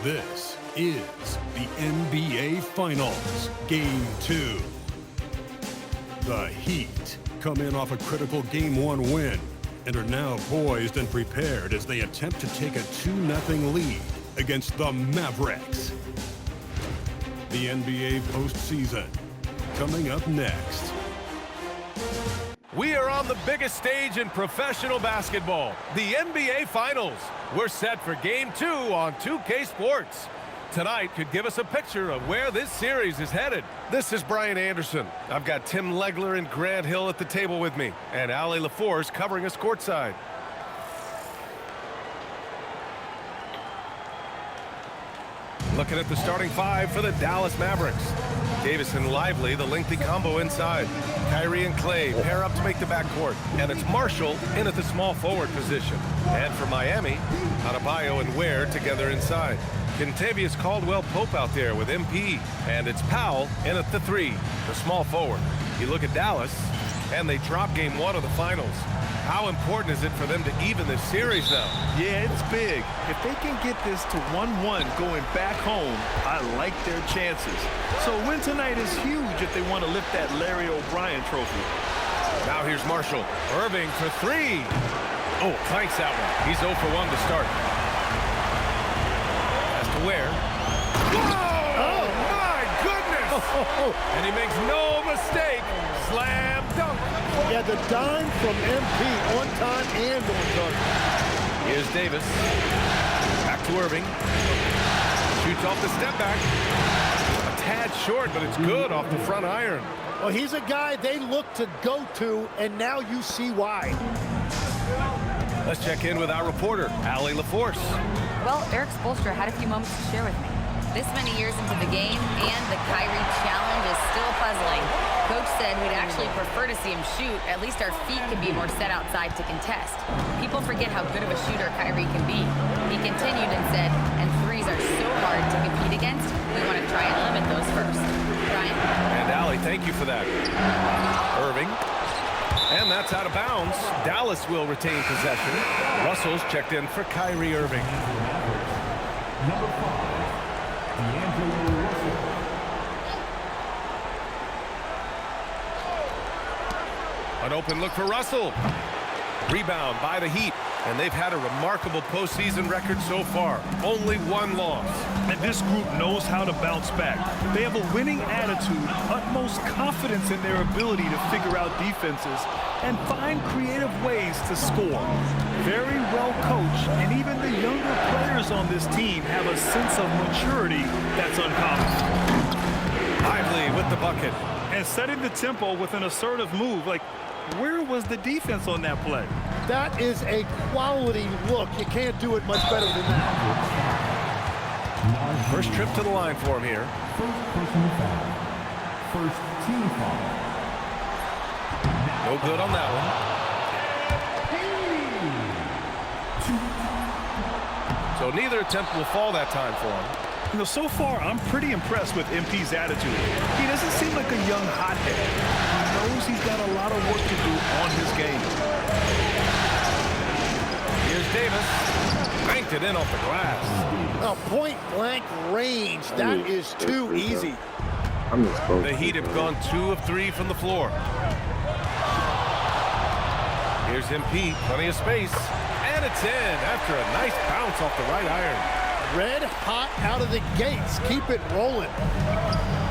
This is the NBA Finals, Game 2. The Heat come in off a critical Game 1 win and are now poised and prepared as they attempt to take a 2-0 lead against the Mavericks. The NBA postseason coming up next. We are on the biggest stage in professional basketball, the NBA Finals. We're set for Game 2 on 2K Sports. Tonight could give us a picture of where this series is headed. This is Brian Anderson. I've got Tim Legler and Grant Hill at the table with me, and Allie LaForce covering us courtside. Looking at the starting five for the Dallas Mavericks. Davis and Lively, the lengthy combo inside. Kyrie and Clay pair up to make the backcourt. And it's Marshall in at the small forward position. And for Miami, Adebayo and Ware together inside. Kentavious Caldwell-Pope out there with MP. And it's Powell in at the three, the small forward. You look at Dallas, and they drop Game 1 of the finals. How important is it for them to even this series now? Yeah, it's big. If they can get this to 1-1 going back home, I like their chances. So a win tonight is huge if they want to lift that Larry O'Brien trophy. Now here's Marshall. Irving for three. Oh, clanks that one. He's 0 for 1 to start. Pass to Ware. Whoa! Oh, my goodness! And he makes no mistake. Slam dunk. Yeah, the dime from MP on time and on target. Here's Davis. Back to Irving. Shoots off the step back. A tad short, but it's good off the front iron. Well, he's a guy they look to go to, and now you see why. Let's check in with our reporter, Allie LaForce. Well, Eric Spoelstra had a few moments to share with me. This many years into the game, and the Kyrie challenge is still puzzling. Coach said we'd actually prefer to see him shoot. At least our feet can be more set outside to contest. People forget how good of a shooter Kyrie can be. He continued and said, and threes are so hard to compete against, we want to try and limit those first. Brian? And Allie, thank you for that. Irving. And that's out of bounds. Dallas will retain possession. Russell's checked in for Kyrie Irving. Number 5. An open look for Russell. Rebound by the Heat. And they've had a remarkable postseason record so far. Only one loss. And this group knows how to bounce back. They have a winning attitude, utmost confidence in their ability to figure out defenses, and find creative ways to score. Very well coached, and even the younger players on this team have a sense of maturity that's uncommon. Lively with the bucket. And setting the tempo with an assertive move. Like, where was the defense on that play? That is a quality look. You can't do it much better than that. First trip to the line for him here. First personal foul. First team foul. No good on that one. So neither attempt will fall that time for him. You know, so far, I'm pretty impressed with MP's attitude. He doesn't seem like a young hothead. He knows he's got a lot of work to do on his game. Here's Davis. Banked it in off the glass. Oh, point-blank range. That is too easy. The Heat have gone 2 of 3 from the floor. Here's MP. Plenty of space. And it's in after a nice bounce off the right iron. Red hot out of the gates. Keep it rolling.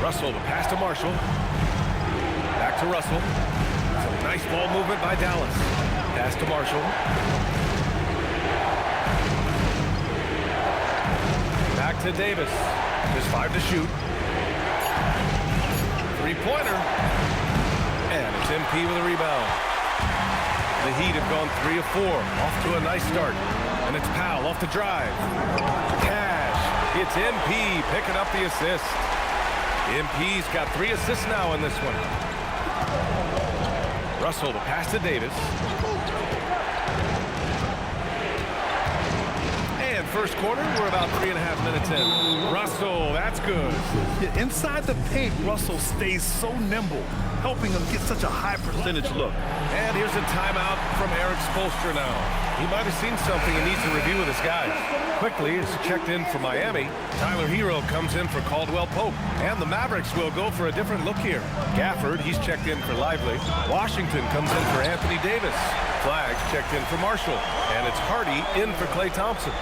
Russell, the pass to Marshall. Back to Russell. Some nice ball movement by Dallas. Pass to Marshall. Back to Davis. Just 5 to shoot. Three-pointer. And it's MP with a rebound. The Heat have gone 3 of 4. Off to a nice start. And it's Powell off the drive. Cash. It's MP picking up the assist. MP's got 3 assists now in this one. Russell, the pass to Davis. And first quarter. We're about 3.5 minutes in. Russell, that's good. Yeah, inside the paint, Russell stays so nimble, helping him get such a high percentage look. And here's a timeout from Eric Spoelstra now. He might have seen something and needs to review with his guys. Quickly, it's checked in for Miami. Tyler Hero comes in for Caldwell Pope. And the Mavericks will go for a different look here. Gafford, he's checked in for Lively. Washington comes in for Anthony Davis. Flags checked in for Marshall. And it's Hardy in for Klay Thompson.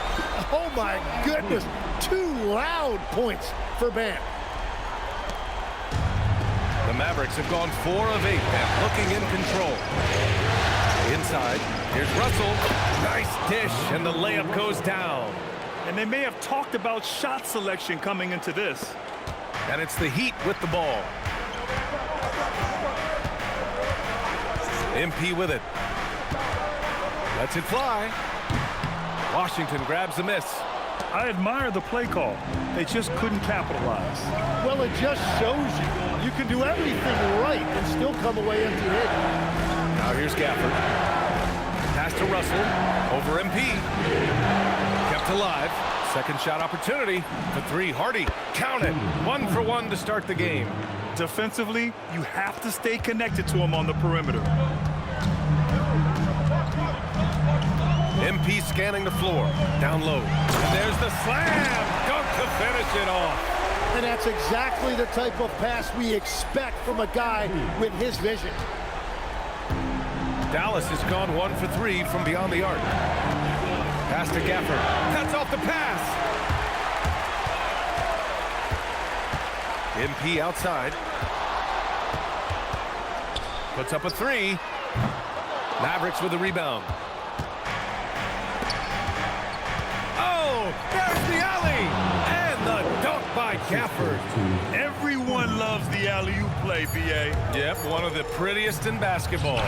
Oh, my goodness. 2 loud points for Bam. The Mavericks have gone 4 of 8 and looking in control. Inside, here's Russell. Nice dish, and the layup goes down. And they may have talked about shot selection coming into this. And it's the Heat with the ball. MP with it. Lets it fly. Washington grabs the miss. I admire the play call. They just couldn't capitalize. Well, it just shows you can do everything right and still come away empty-handed. Now here's Gafford. Pass to Russell. Over MP. Kept alive. Second shot opportunity. For 3, Hardy. Count it. 1 for 1 to start the game. Defensively, you have to stay connected to him on the perimeter. MP scanning the floor. Down low. And there's the slam. Dunk to finish it off. And that's exactly the type of pass we expect from a guy with his vision. Dallas has gone 1 for 3 from beyond the arc. Pass to Gafford. Cuts off the pass. MP outside. Puts up a 3. Mavericks with the rebound. Oh, there's the alley. And the dunk by Gafford. Everyone loves the alley-oop play, B.A. Yep, one of the prettiest in basketball.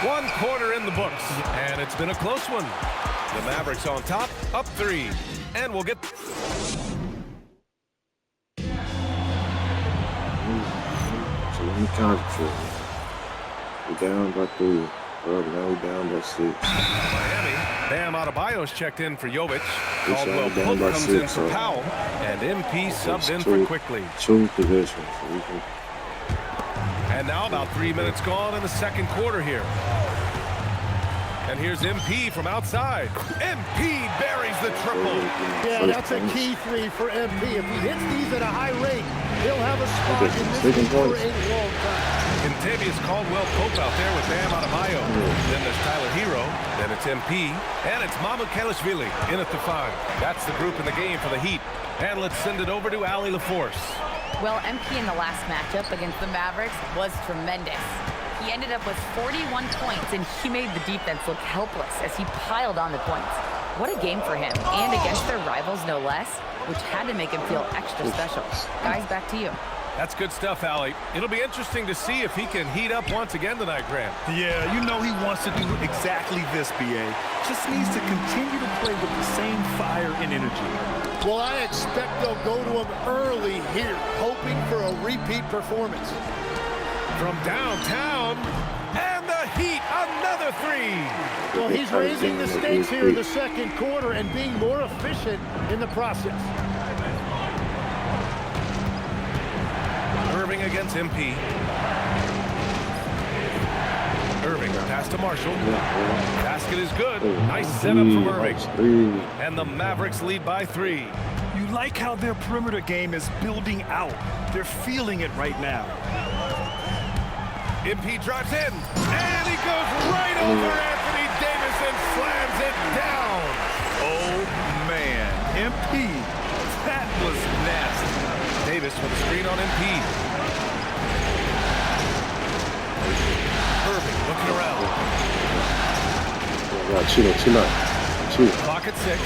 1 quarter in the books, and it's been a close one. The Mavericks on top, up 3. And we'll get... So let me concentrate. We're down by 3. Now we're down by 6. Miami, Bam Adebayo's checked in for Jovic. Yes, Caldwell down Pope by comes 6, in for Powell. And MP subbed in for Quickly. 2 positions. So we can... And now about 3 minutes gone in the second quarter here. And here's MP from outside. MP buries the triple. Yeah, that's a key 3 for MP. If he hits these at a high rate, he'll have a spot in this league for a long time. Contavious Caldwell Pope out there with Bam Adebayo. Then there's Tyler Hero. Then it's MP. And it's Mycareer in at the 5. That's the group in the game for the Heat. And let's send it over to Allie LaForce. Well, MP in the last matchup against the Mavericks was tremendous. He ended up with 41 points, and he made the defense look helpless as he piled on the points. What a game for him, and against their rivals, no less, which had to make him feel extra special. Guys, back to you. That's good stuff, Allie. It'll be interesting to see if he can heat up once again tonight, Grant. Yeah, you know he wants to do exactly this, B.A. Just needs to continue to play with the same fire and energy. Well, I expect they'll go to him early here, hoping for a repeat performance. From downtown, and the Heat, another 3. Well, he's raising the stakes here in the second quarter and being more efficient in the process. Irving against MP. Irving, pass to Marshall. Basket is good. Nice setup from Irving. And the Mavericks lead by 3. You like how their perimeter game is building out. They're feeling it right now. MP drives in, and he goes right over Anthony Davis and slams it down. Oh, man. MP, that was nasty. Davis with a screen on MP. Irving looking around. Chill. Clock at 6.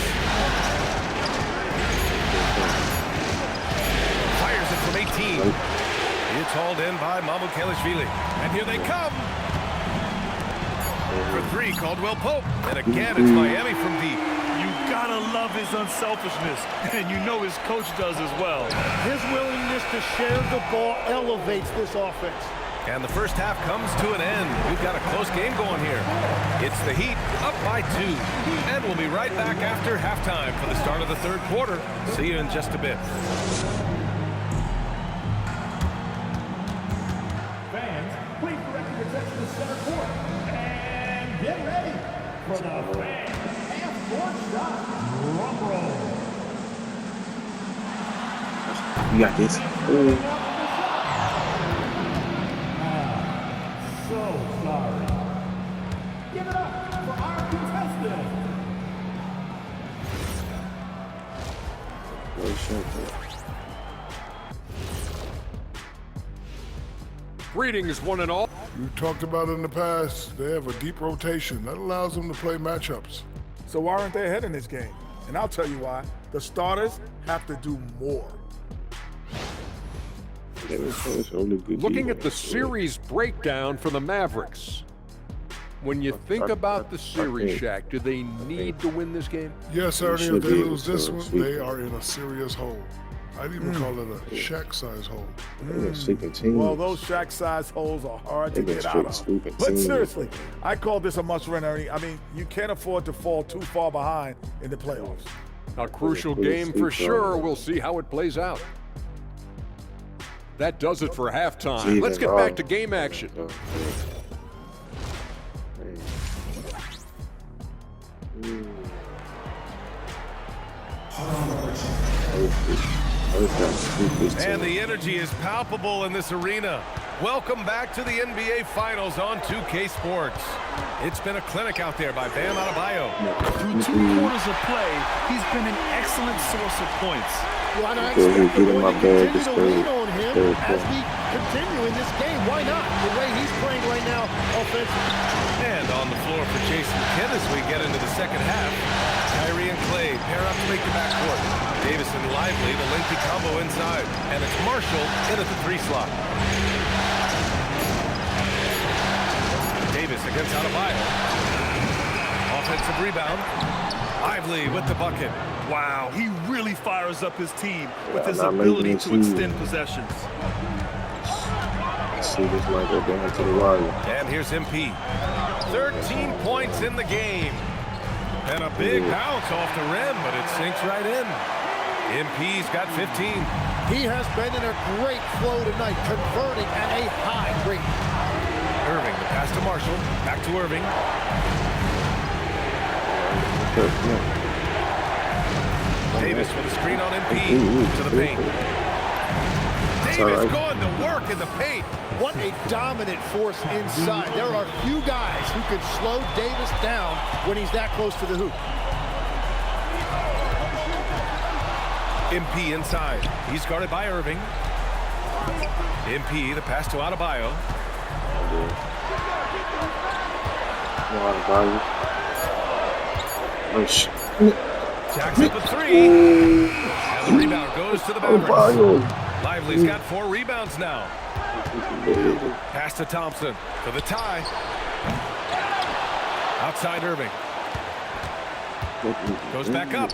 Fires it from 18. It's hauled in by Mycareer. And here they come. For 3, Caldwell Pope. And again, it's Miami from deep. You gotta love his unselfishness, and you know his coach does as well. His willingness to share the ball elevates this offense. And the first half comes to an end. We've got a close game going here. It's the Heat up by 2. And we'll be right back after halftime for the start of the third quarter. See you in just a bit. Fans, please direct your attention to center court. And get ready for the fans half-court shot. Drum roll. You got this. Ooh. So sorry. Give it up for our contestant. Greetings, one and all. You talked about it in the past. They have a deep rotation. That allows them to play matchups. So why aren't they ahead in this game? And I'll tell you why. The starters have to do more. Looking at the series breakdown for the Mavericks, when you think about the series, Shaq, do they need to win this game? Yes, Ernie, if they lose this one, they are in a serious hole. I'd even call it a Shaq-size hole. Well, those Shaq-size holes are hard to get out of. But seriously, I call this a must-win, Ernie. I mean, you can't afford to fall too far behind in the playoffs. A crucial game for sure. We'll see how it plays out. That does it for halftime. Let's get back to game action. And the energy is palpable in this arena. Welcome back to the NBA Finals on 2K Sports. It's been a clinic out there by Bam Adebayo. Through 2 quarters of play, he's been an excellent source of points. Well, and I expect the boy to continue to lean on him as we continue in this game. Why not? The way he's playing right now offensively. And on the floor for Jason Kidd as we get into the second half. Kyrie and Clay pair up to make the backcourt. Davis and Lively, the lengthy combo inside. And it's Marshall in at the 3 slot. Davis against Adebayo. Offensive rebound. Lively with the bucket. Wow, he really fires up his team with his ability to extend possessions. See this might go down to the wire. And here's MP. 13 points in the game. And a big bounce off the rim, but it sinks right in. MP's got 15. He has been in a great flow tonight, converting at a high rate. Irving, the pass to Marshall. Back to Irving. Davis with a screen on MP to the paint. Davis going to work in the paint. What a dominant force inside. There are few guys who could slow Davis down when he's that close to the hoop. MP inside. He's guarded by Irving. MP, the pass to Adebayo. Jackson for 3. And the rebound goes to the Mavericks. Lively's got 4 rebounds now. Pass to Thompson for the tie. Outside Irving. Goes back up.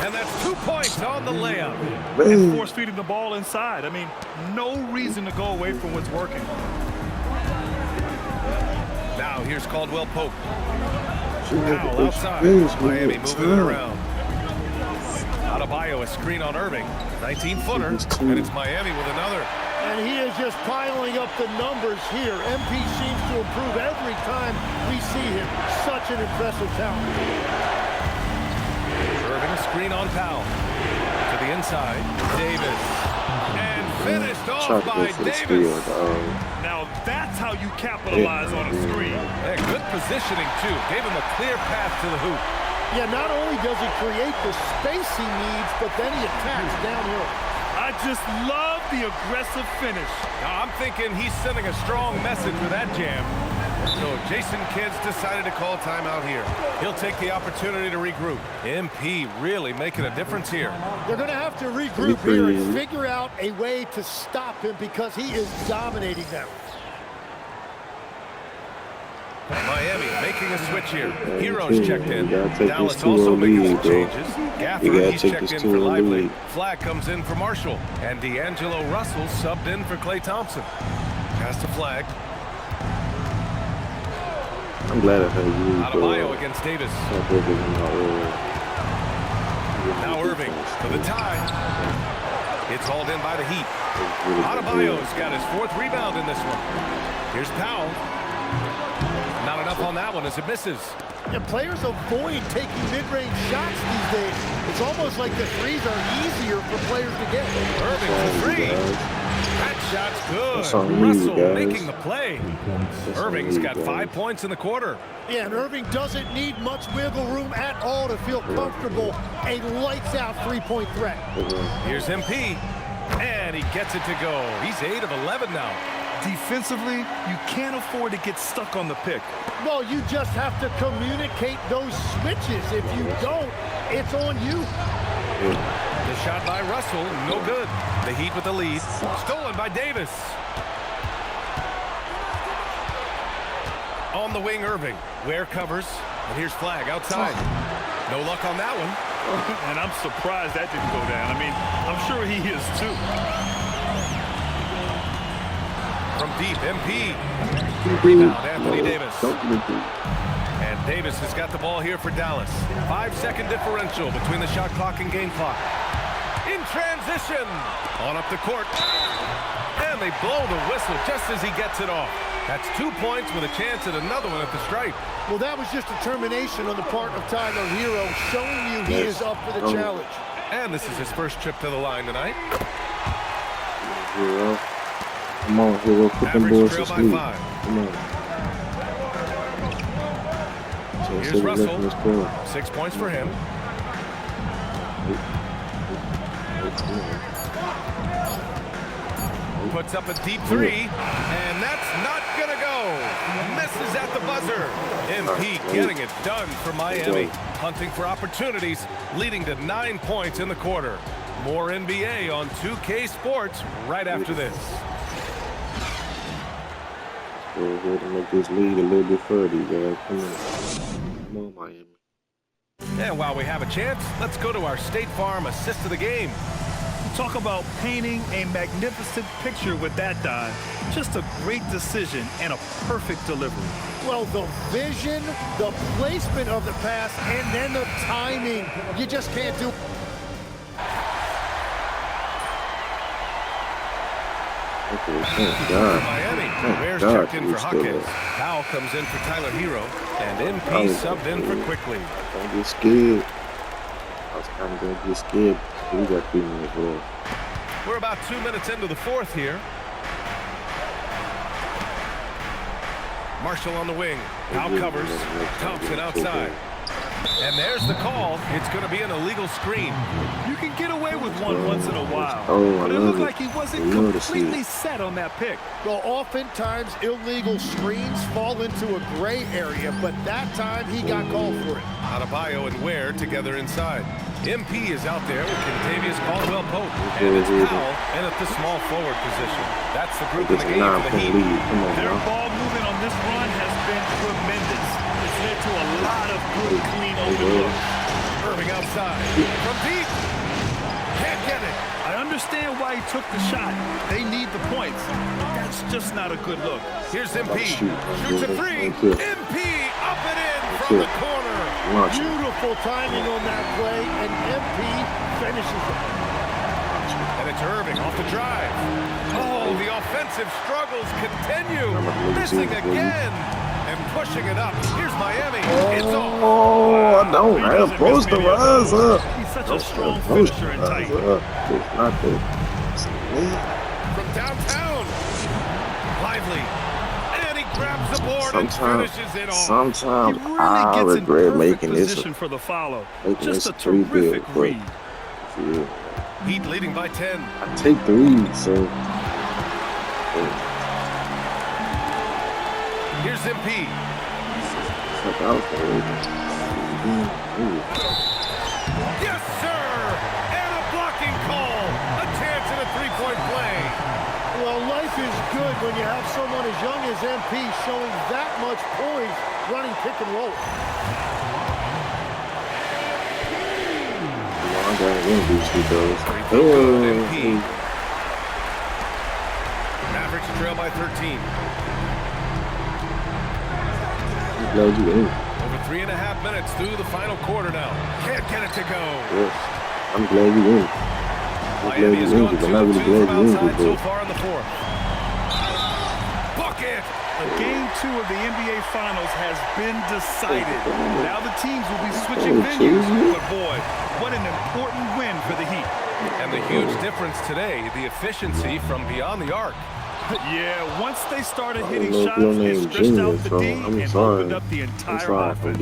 And that's 2 points on the layup. And force feeding the ball inside. I mean, no reason to go away from what's working. Now here's Caldwell Pope. Foul outside. Miami moving it around. Adebayo, a screen on Irving. 19-footer. And it's Miami with another. And he is just piling up the numbers here. MP seems to improve every time we see him. Such an impressive talent. Irving, a screen on Powell. To the inside. Davis. And finished off by Davis. Now that's how you capitalize on a screen. And good positioning, too. Gave him a clear path to the hoop. Yeah, not only does he create the space he needs, but then he attacks downhill. I just love the aggressive finish. Now, I'm thinking he's sending a strong message with that jam. So Jason Kidd's decided to call timeout here. He'll take the opportunity to regroup. MP really making a difference here. They're going to have to regroup here and figure out a way to stop him because he is dominating them. Miami making a switch here. Heroes checked in. Dallas also making some changes. Gafford, he's checked in for Lively. Flag comes in for Marshall. And D'Angelo Russell subbed in for Klay Thompson. Past the flag. I'm glad I heard you. Adebayo against Davis. Now Irving for the tie. It's hauled in by the Heat. Adebayo's got his 4th rebound in this one. Here's Powell. Not enough on that one as it misses. Yeah, players avoid taking mid-range shots these days. It's almost like the threes are easier for players to get. Irving for 3. That shot's good. Russell making the play. Irving's got 5 points in the quarter. Yeah, and Irving doesn't need much wiggle room at all to feel comfortable. A lights-out three-point threat. Here's MP, and he gets it to go. He's 8 of 11 now. Defensively, you can't afford to get stuck on the pick. Well, you just have to communicate those switches. If you don't, it's on you. The shot by Russell, no good. The Heat with the lead. Stolen by Davis. On the wing, Irving. Ware covers, and here's Flag outside. No luck on that one. And I'm surprised that didn't go down. I mean, I'm sure he is too. From deep, MP. Rebound, Anthony Davis. And Davis has got the ball here for Dallas. 5-second differential between the shot clock and game clock. In transition. On up the court. And they blow the whistle just as he gets it off. That's 2 points with a chance at another one at the stripe. Well, that was just determination on the part of Tyler Hero, showing you he is up for the challenge. And this is his first trip to the line tonight. Come on, Hero, put them boys to sleep. Come on. Here's Russell. 6 points for him. Puts up a deep 3, and that's not gonna go. Misses at the buzzer. MP getting it done for Miami. Hunting for opportunities, leading to 9 points in the quarter. More NBA on 2K Sports right after this. We're going to make this lead a little bit further, guys. Come on, Miami. And while we have a chance, let's go to our State Farm assist of the game. Talk about painting a magnificent picture with that dive. Just a great decision and a perfect delivery. Well, the vision, the placement of the pass, and then the timing. You just can't do. Miami. Ware's checked in for Hawkins. Powell comes in for Tyler Hero, and MP subbed in for Quickly. Don't get scared. I was kind of going to get scared. We got 3 minutes left. We're about 2 minutes into the fourth here. Marshall on the wing. Powell covers. Thompson outside. And there's the call. It's going to be an illegal screen. You can get away with one once in a while. But it looked like he wasn't completely set on that pick. Well, oftentimes illegal screens fall into a gray area, but that time he got called for it. Adebayo and Ware together inside. MP is out there with Contavious Caldwell-Pope. And it's Powell in at the small forward position. That's the group in the game for the Heat. Their ball movement on this run has been tremendous. It's led to a lot of good, clean overlooks. Irving outside. From deep. Can't get it. I understand why he took the shot. They need the points. That's just not a good look. Here's MP. Shoots a 3. MP up and in from the corner. Beautiful timing on that play, and MP finishes it. And it's Irving off the drive. Oh, the offensive struggles continue. Missing again. And pushing it up. Here's Miami. It's off. Oh, no. I'm supposed to rise up. He's such a strong finisher in tight. It's not good. From downtown. Lively. And he grabs the board and finishes it off. Sometimes he really I gets regret in making this position for the follow. Just a terrific read. Heat leading by 10. I take the lead, so. Here's MP. Yes, sir! And a blocking call. A chance at a three-point play. Well, life is good when you have someone as young as MP showing that much poise running pick and roll. I gotta win these two, MP. Mavericks trail by 13. I'm glad you in. Over 3.5 minutes through the final quarter now. Can't get it to go. Yes. I'm glad you in. Miami has gone 2 of 2 from outside so far in the fourth. Bucket! Game 2 of the NBA Finals has been decided. Now the teams will be switching venues. But boy, what an important win for the Heat. And the huge difference today, the efficiency from beyond the arc. Yeah, once they started hitting shots, they stretched out the D and opened up the entire offense.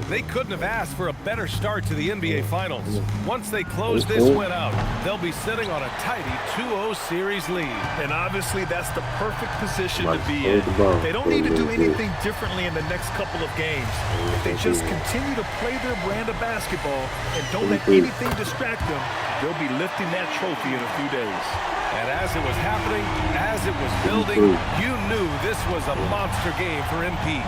They couldn't have asked for a better start to the NBA Finals. Once they close this win out, they'll be sitting on a tidy 2-0 series lead. And obviously, that's the perfect position to be in. They don't need to do anything differently in the next couple of games. If they just continue to play their brand of basketball and don't let anything distract them, they'll be lifting that trophy in a few days. And as it was happening, as it was building, you knew this was a monster game for MP.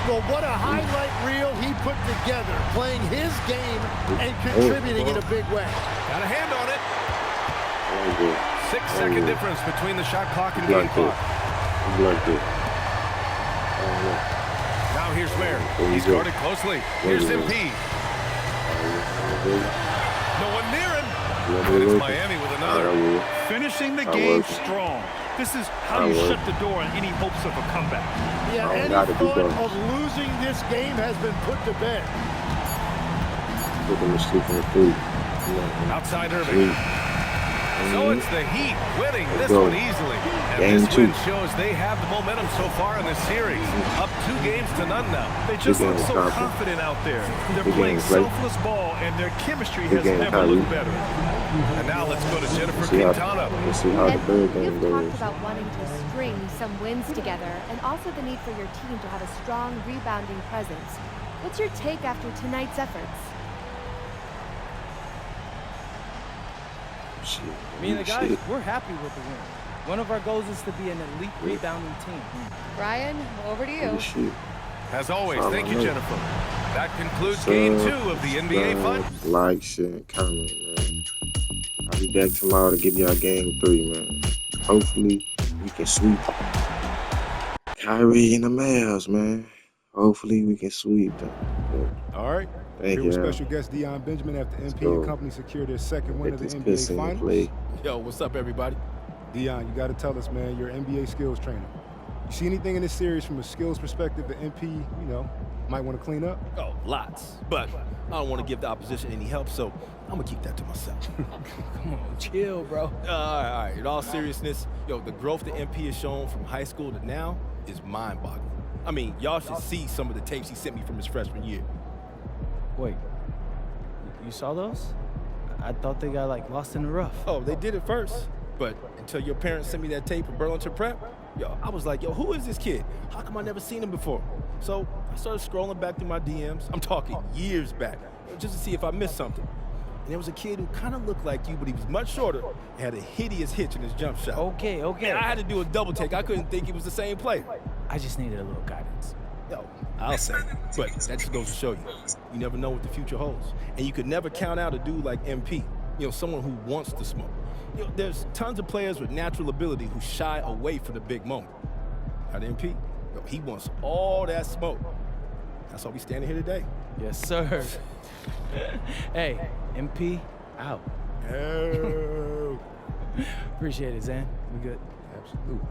Well, what a highlight reel he put together, playing his game and contributing in a big way. Got a hand on it. 6-second difference between the shot clock and game clock. Now here's Ware. He's guarded closely. Here's MP. No one near him. And it's Miami with another. Finishing the game strong. This is how you shut the door on any hopes of a comeback. Yeah, any thought of losing this game has been put to bed. Outside Irving. So it's the Heat winning this one easily. And this win shows they have the momentum so far in this series. Up 2 games to none now. They just look so confident out there. They're playing selfless ball, and their chemistry has never looked better. And now let's go to Jennifer Quintana. You've talked about wanting to string some wins together and also the need for your team to have a strong rebounding presence. What's your take after tonight's efforts? Me and the guys, we're happy with the win. One of our goals is to be an elite rebounding team. Brian, over to you. As always, thank you, Jennifer. That concludes Game 2 of the NBA Finals. Like, share, comment, man. I'll be back tomorrow to give y'all Game 3, man. Hopefully, we can sweep Kyrie and the Mavs, man. Hopefully, we can sweep them. All right. Thank Here you. with special guest Deion Benjamin after MP and company secured their second win of the NBA Finals. Yo, what's up, everybody? Deion, you got to tell us, man, you're an NBA skills trainer. You see anything in this series from a skills perspective that MP, might want to clean up? Oh, lots. But I don't want to give the opposition any help, so I'm going to keep that to myself. Come on, chill, bro. All right. In all seriousness, the growth that MP has shown from high school to now is mind-boggling. I mean, y'all should see some of the tapes he sent me from his freshman year. Wait, you saw those? I thought they got, lost in the rough. Oh, they did it first. But until your parents sent me that tape of Burlington Prep, I was like, who is this kid? How come I never seen him before? So I started scrolling back through my DMs. I'm talking years back, just to see if I missed something. And there was a kid who kind of looked like you, but he was much shorter and had a hideous hitch in his jump shot. Okay. And I had to do a double take. I couldn't think he was the same player. I just needed a little guidance. I'll say, but that just goes to show you, you never know what the future holds. And you could never count out a dude like MP, someone who wants to smoke. There's tons of players with natural ability who shy away from the big moment. At MP, he wants all that smoke. That's why we standing here today. Yes, sir. Hey, MP, out. Oh. Appreciate it, Zan. We good? Absolutely.